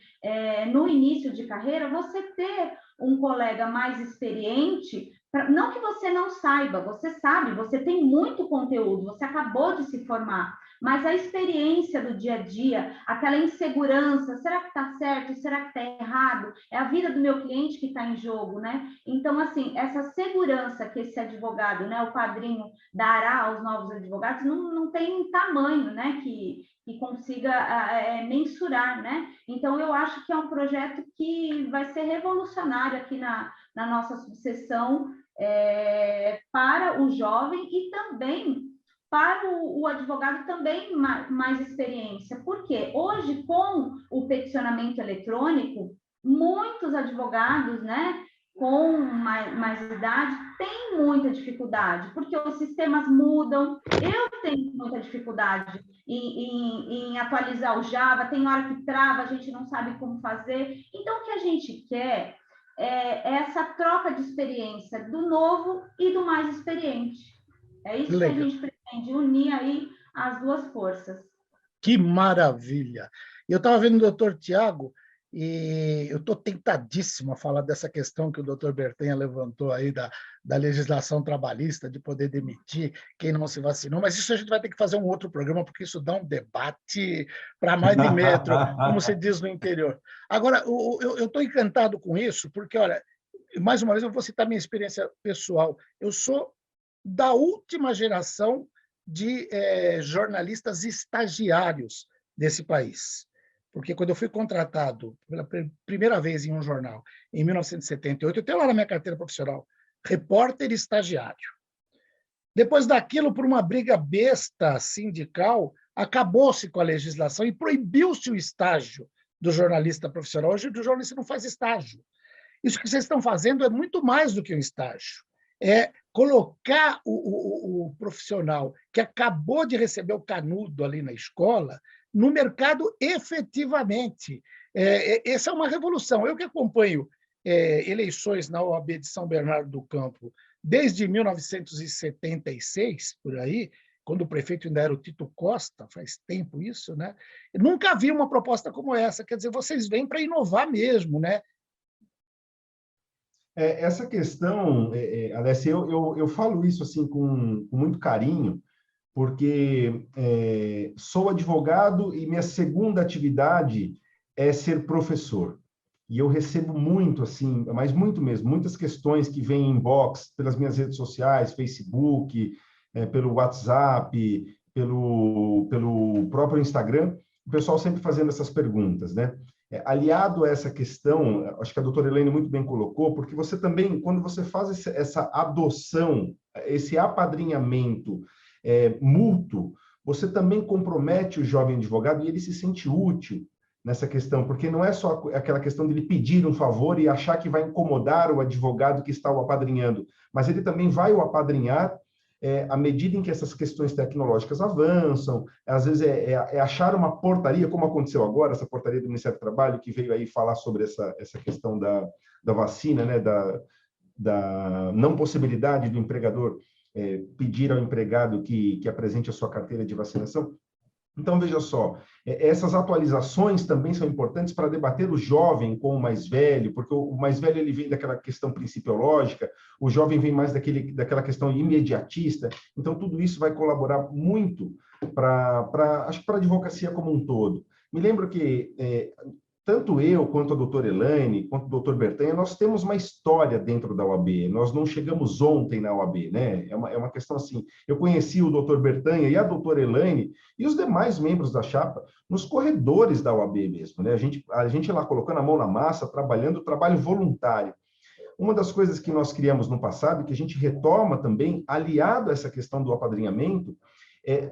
no início de carreira, você ter um colega mais experiente, não que você não saiba, você sabe, você tem muito conteúdo, você acabou de se formar, mas a experiência do dia a dia, aquela insegurança, será que está certo, será que está errado? É a vida do meu cliente que está em jogo, né? Então, assim, essa segurança que esse advogado, né, o padrinho, dará aos novos advogados, não tem tamanho, né, que consiga mensurar, né? Então, eu acho que é um projeto que vai ser revolucionário aqui na nossa subseção, para o jovem e também para o advogado também mais experiência. Por quê? Hoje, com o peticionamento eletrônico, muitos advogados, né, com mais idade, têm muita dificuldade, porque os sistemas mudam. Eu tenho muita dificuldade em atualizar o Java, tem hora que trava, a gente não sabe como fazer. Então, o que a gente quer é essa troca de experiência do novo e do mais experiente. É isso que a gente pretende, unir aí as duas forças. Que maravilha! Eu estava vendo o doutor Tiago, e eu estou tentadíssimo a falar dessa questão que o doutor Bertanha levantou aí da legislação trabalhista, de poder demitir quem não se vacinou, mas isso a gente vai ter que fazer um outro programa, porque isso dá um debate para mais de metro, como se diz no interior. Agora, eu estou encantado com isso, porque, olha, mais uma vez eu vou citar minha experiência pessoal. Eu sou da última geração de jornalistas estagiários desse país. Porque quando eu fui contratado pela primeira vez em um jornal, em 1978, eu tenho lá na minha carteira profissional, repórter estagiário. Depois daquilo, por uma briga besta sindical, acabou-se com a legislação e proibiu-se o estágio do jornalista profissional. Hoje o jornalista não faz estágio. Isso que vocês estão fazendo é muito mais do que um estágio. É colocar o profissional que acabou de receber o canudo ali na escola no mercado efetivamente. Essa é uma revolução. Eu que acompanho eleições na OAB de São Bernardo do Campo desde 1976, por aí, quando o prefeito ainda era o Tito Costa, faz tempo isso, né? Eu nunca vi uma proposta como essa. Quer dizer, vocês vêm para inovar mesmo, né? Essa questão, Alessia, eu falo isso assim com muito carinho, porque sou advogado e minha segunda atividade é ser professor. E eu recebo muito, assim, mas muito mesmo, muitas questões que vêm em inbox pelas minhas redes sociais, Facebook, pelo WhatsApp, pelo próprio Instagram, o pessoal sempre fazendo essas perguntas, né? Aliado a essa questão, acho que a doutora Elaine muito bem colocou, porque você também, quando você faz essa adoção, esse apadrinhamento mútuo, você também compromete o jovem advogado e ele se sente útil nessa questão, porque não é só aquela questão de ele pedir um favor e achar que vai incomodar o advogado que está o apadrinhando, mas ele também vai o apadrinhar à medida em que essas questões tecnológicas avançam, às vezes achar uma portaria, como aconteceu agora, essa portaria do Ministério do Trabalho, que veio aí falar sobre essa questão da vacina, né, da não possibilidade do empregador pedir ao empregado que apresente a sua carteira de vacinação. Então, veja só, essas atualizações também são importantes para debater o jovem com o mais velho, porque o mais velho ele vem daquela questão principiológica, o jovem vem mais daquela questão imediatista, então tudo isso vai colaborar muito acho que para a advocacia como um todo. Me lembro que tanto eu, quanto a doutora Elaine, quanto o doutor Bertanha, nós temos uma história dentro da OAB, nós não chegamos ontem na OAB, né? É uma questão assim, eu conheci o doutor Bertanha e a doutora Elaine e os demais membros da chapa nos corredores da OAB mesmo, né? A gente lá colocando a mão na massa, trabalhando, trabalho voluntário. Uma das coisas que nós criamos no passado, que a gente retoma também, aliado a essa questão do apadrinhamento,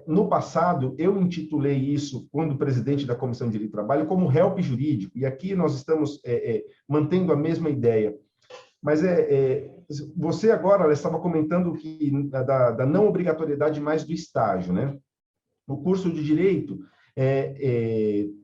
no passado, eu intitulei isso, quando presidente da Comissão de Direito do Trabalho, como help jurídico, e aqui nós estamos mantendo a mesma ideia. Mas você agora estava comentando da não obrigatoriedade mais do estágio, né? O curso de Direito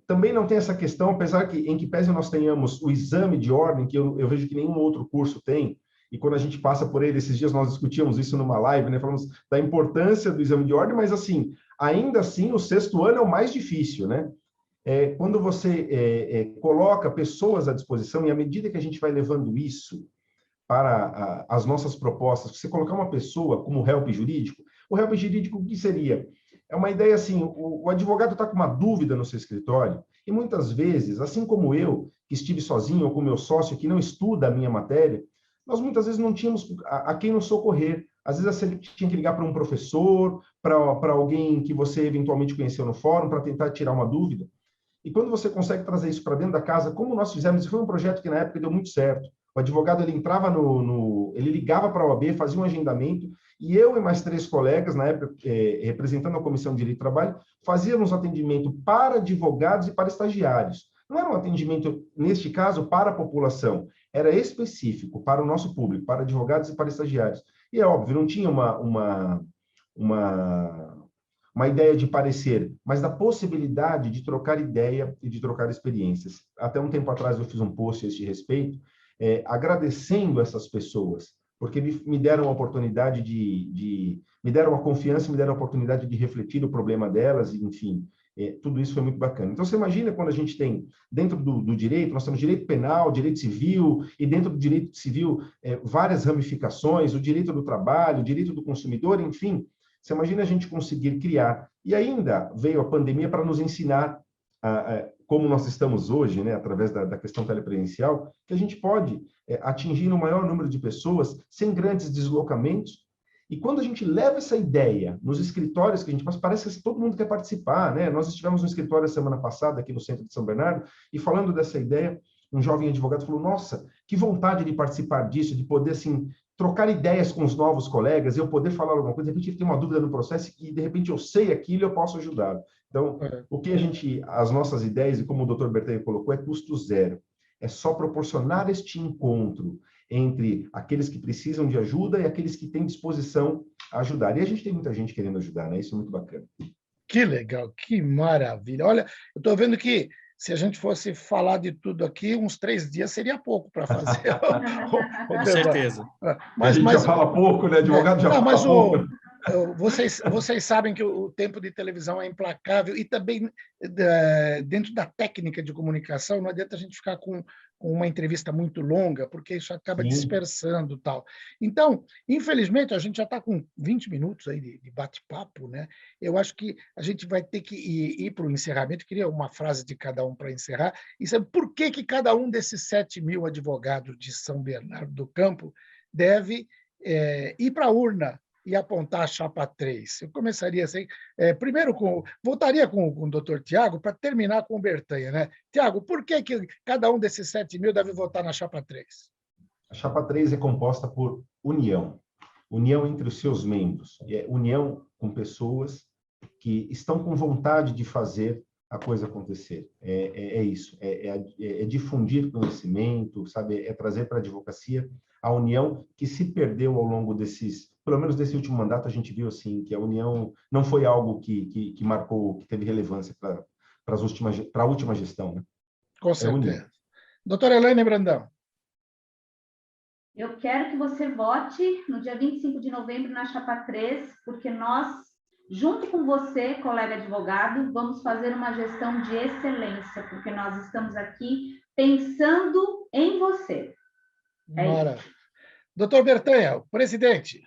também não tem essa questão, apesar que, em que pese nós tenhamos o exame de ordem, que eu vejo que nenhum outro curso tem, e quando a gente passa por ele, esses dias nós discutíamos isso numa live, né? Falamos da importância do exame de ordem, mas assim, ainda assim, o 6º ano é o mais difícil, né? Quando você coloca pessoas à disposição, e à medida que a gente vai levando isso para as nossas propostas, você colocar uma pessoa como help jurídico, o help jurídico, o que seria? É uma ideia assim, o advogado está com uma dúvida no seu escritório, e muitas vezes, assim como eu, que estive sozinho, ou com meu sócio, que não estuda a minha matéria, nós muitas vezes não tínhamos a quem nos socorrer. Às vezes você tinha que ligar para um professor, para alguém que você eventualmente conheceu no fórum, para tentar tirar uma dúvida. E quando você consegue trazer isso para dentro da casa, como nós fizemos, foi um projeto que na época deu muito certo. O advogado, ele entrava ele ligava para a OAB, fazia um agendamento, e eu e mais 3 colegas, na época, representando a Comissão de Direito do Trabalho, fazíamos atendimento para advogados e para estagiários. Não era um atendimento, neste caso, para a população, era específico para o nosso público, para advogados e para estagiários. E é óbvio, não tinha uma ideia de parecer, mas da possibilidade de trocar ideia e de trocar experiências. Até um tempo atrás eu fiz um post a este respeito, agradecendo essas pessoas, porque me deram a oportunidade me deram a confiança, me deram a oportunidade de refletir o problema delas, e, enfim, tudo isso foi muito bacana. Então, você imagina quando a gente tem, dentro do direito, nós temos direito penal, direito civil, e dentro do direito civil, várias ramificações, o direito do trabalho, o direito do consumidor, enfim, você imagina a gente conseguir criar. E ainda veio a pandemia para nos ensinar, como nós estamos hoje, né, através da questão telepresencial, que a gente pode atingir um maior número de pessoas sem grandes deslocamentos. E quando a gente leva essa ideia nos escritórios que a gente passa, parece que todo mundo quer participar, né? Nós estivemos no escritório a semana passada, aqui no centro de São Bernardo, e falando dessa ideia, um jovem advogado falou, nossa, que vontade de participar disso, de poder, assim, trocar ideias com os novos colegas, eu poder falar alguma coisa, de repente ele tem uma dúvida no processo e, de repente, eu sei aquilo e eu posso ajudá-lo. Então, o que as nossas ideias, e como o Dr. Bertanha colocou, é custo zero. É só proporcionar este encontro entre aqueles que precisam de ajuda e aqueles que têm disposição a ajudar. E a gente tem muita gente querendo ajudar, né? Isso é muito bacana. Que legal, que maravilha. Olha, eu estou vendo que se a gente fosse falar de tudo aqui, uns 3 dias seria pouco para fazer. Com certeza. Mas a gente já fala pouco, né? Advogado já fala pouco. Vocês sabem que o tempo de televisão é implacável e também dentro da técnica de comunicação não adianta a gente ficar com uma entrevista muito longa, porque isso acaba dispersando tal. Então, infelizmente, a gente já está com 20 minutos aí de bate-papo, né? Eu acho que a gente vai ter que ir para o encerramento. Eu queria uma frase de cada um para encerrar. E sabe por que cada um desses 7.000 advogados de São Bernardo do Campo deve ir para a urna e apontar a chapa 3. Eu começaria assim, primeiro voltaria com o doutor Tiago para terminar com o Bertanha, né? Tiago, por que cada um desses 7.000 deve votar na chapa 3? A chapa 3 é composta por união entre os seus membros, união com pessoas que estão com vontade de fazer a coisa acontecer. É isso, é difundir conhecimento, sabe? É trazer para a advocacia a união que se perdeu ao longo pelo menos desse último mandato, a gente viu assim que a união não foi algo que marcou, que teve relevância para a última gestão, né? Com certeza. Doutora Elaine Brandão. Eu quero que você vote no dia 25 de novembro na chapa 3, porque nós, junto com você, colega advogado, vamos fazer uma gestão de excelência, porque nós estamos aqui pensando em você. Maravilha. Doutor Bertanha, presidente.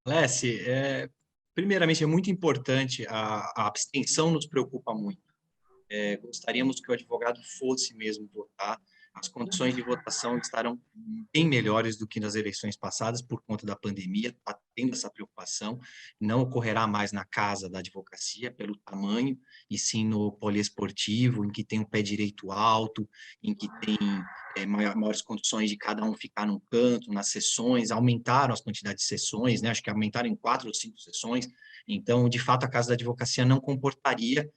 Lessi, primeiramente, é muito importante, a abstenção nos preocupa muito. Gostaríamos que o advogado fosse mesmo votar. As condições de votação estarão bem melhores do que nas eleições passadas por conta da pandemia, está tendo essa preocupação. Não ocorrerá mais na casa da advocacia pelo tamanho, e sim no poliesportivo, em que tem um pé direito alto, em que tem maiores condições de cada um ficar num canto, nas sessões. Aumentaram as quantidades de sessões, né? Acho que aumentaram em 4 ou 5 sessões. Então, de fato, a casa da advocacia não comportaria,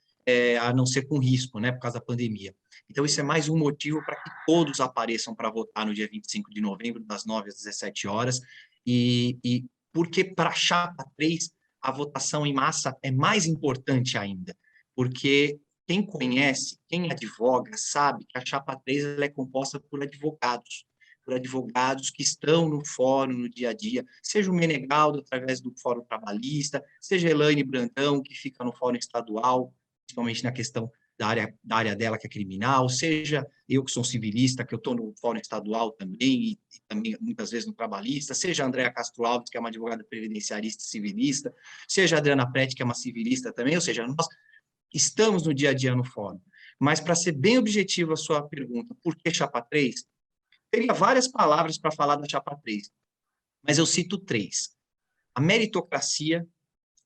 a não ser com risco, né, por causa da pandemia. Então, isso é mais um motivo para que todos apareçam para votar no dia 25 de novembro, das 9 às 17 horas, e porque para a chapa 3, a votação em massa é mais importante ainda, porque quem conhece, quem advoga, sabe que a chapa 3 ela é composta por advogados, por advogados que estão no fórum no dia a dia, seja o Menegaldo através do Fórum Trabalhista, seja a Elaine Brandão, que fica no Fórum Estadual, principalmente na questão da área dela, que é criminal, seja eu que sou civilista, que eu estou no Fórum Estadual também, e também muitas vezes no Trabalhista, seja a Andréa Castro Alves, que é uma advogada previdenciarista e civilista, seja a Adriana Prete, que é uma civilista também, ou seja, nós estamos no dia a dia no Fórum. Mas, para ser bem objetivo a sua pergunta, por que Chapa 3? Teria várias palavras para falar da Chapa 3, mas eu cito 3. A meritocracia,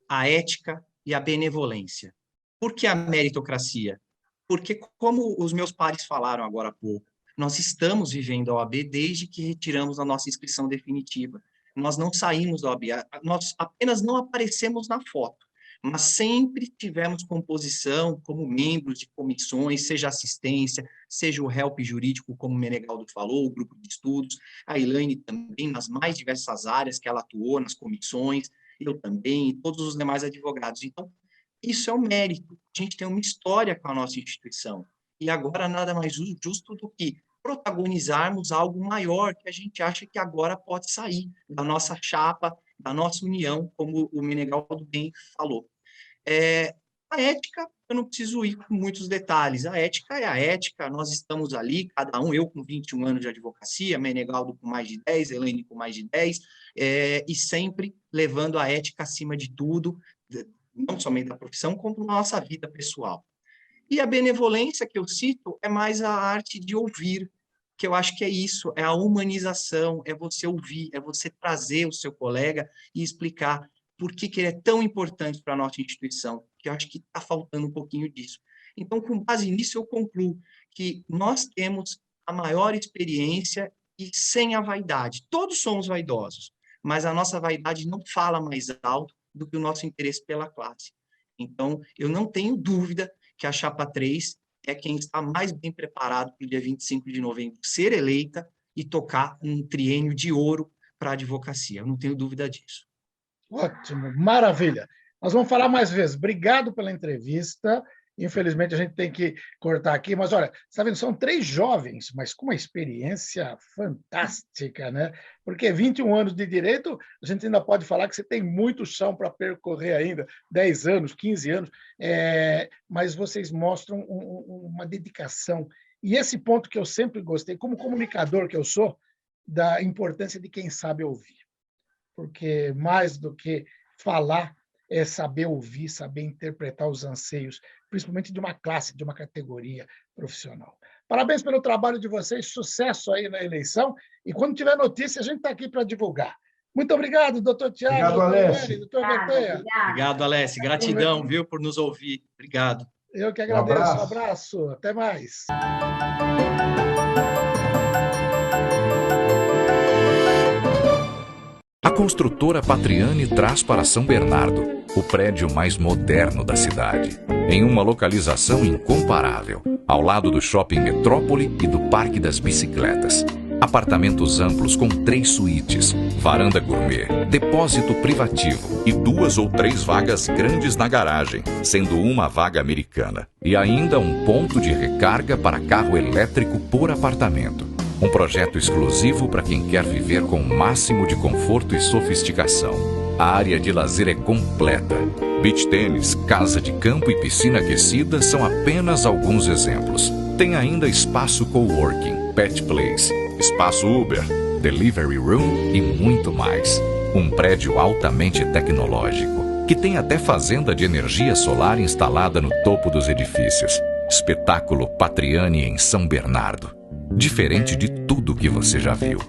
a ética e a benevolência. Por que a meritocracia? Porque, como os meus pares falaram agora há pouco, nós estamos vivendo a OAB desde que retiramos a nossa inscrição definitiva. Nós não saímos da OAB, nós apenas não aparecemos na foto, mas sempre tivemos composição como membros de comissões, seja assistência, seja o help jurídico, como o Menegaldo falou, o grupo de estudos, a Elaine também, nas mais diversas áreas que ela atuou, nas comissões, eu também, e todos os demais advogados. Então, isso é um mérito. A gente tem uma história com a nossa instituição. E agora nada mais justo do que protagonizarmos algo maior que a gente acha que agora pode sair da nossa chapa, da nossa união, como o Menegaldo bem falou. A ética, eu não preciso ir com muitos detalhes. A ética é a ética, nós estamos ali, cada um, eu com 21 anos de advocacia, Menegaldo com mais de 10, Elaine com mais de 10, e sempre levando a ética acima de tudo, não somente da profissão, como na nossa vida pessoal. E a benevolência que eu cito é mais a arte de ouvir, que eu acho que é isso, é a humanização, é você ouvir, é você trazer o seu colega e explicar por que ele é tão importante para a nossa instituição, que eu acho que está faltando um pouquinho disso. Então, com base nisso, eu concluo que nós temos a maior experiência e sem a vaidade. Todos somos vaidosos, mas a nossa vaidade não fala mais alto do que o nosso interesse pela classe. Então, eu não tenho dúvida que a Chapa 3 é quem está mais bem preparado para o dia 25 de novembro ser eleita e tocar um triênio de ouro para a advocacia. Eu não tenho dúvida disso. Ótimo, maravilha. Nós vamos falar mais vezes. Obrigado pela entrevista. Infelizmente, a gente tem que cortar aqui, mas olha, está vendo, são 3 jovens, mas com uma experiência fantástica, né? Porque 21 anos de direito, a gente ainda pode falar que você tem muito chão para percorrer ainda, 10 anos, 15 anos, mas vocês mostram uma dedicação. E esse ponto que eu sempre gostei, como comunicador que eu sou, da importância de quem sabe ouvir. Porque mais do que falar, é saber ouvir, saber interpretar os anseios, principalmente de uma classe, de uma categoria profissional. Parabéns pelo trabalho de vocês, sucesso aí na eleição, e quando tiver notícia, a gente está aqui para divulgar. Muito obrigado, doutor Tiago. Obrigado, Alessi. Doutor Bertanha. Obrigado, Alessi. Gratidão, viu, por nos ouvir. Obrigado. Eu que agradeço. Um abraço. Até mais. A construtora Patriani traz para São Bernardo o prédio mais moderno da cidade, em uma localização incomparável, ao lado do Shopping Metrópole e do Parque das Bicicletas. Apartamentos amplos com 3 suítes, varanda gourmet, depósito privativo e 2 ou 3 vagas grandes na garagem, sendo uma vaga americana. E ainda um ponto de recarga para carro elétrico por apartamento. Um projeto exclusivo para quem quer viver com o máximo de conforto e sofisticação. A área de lazer é completa. Beach tênis, casa de campo e piscina aquecida são apenas alguns exemplos. Tem ainda espaço coworking, pet place, espaço Uber, delivery room e muito mais. Um prédio altamente tecnológico, que tem até fazenda de energia solar instalada no topo dos edifícios. Espetáculo Patriani em São Bernardo. Diferente de tudo que você já viu.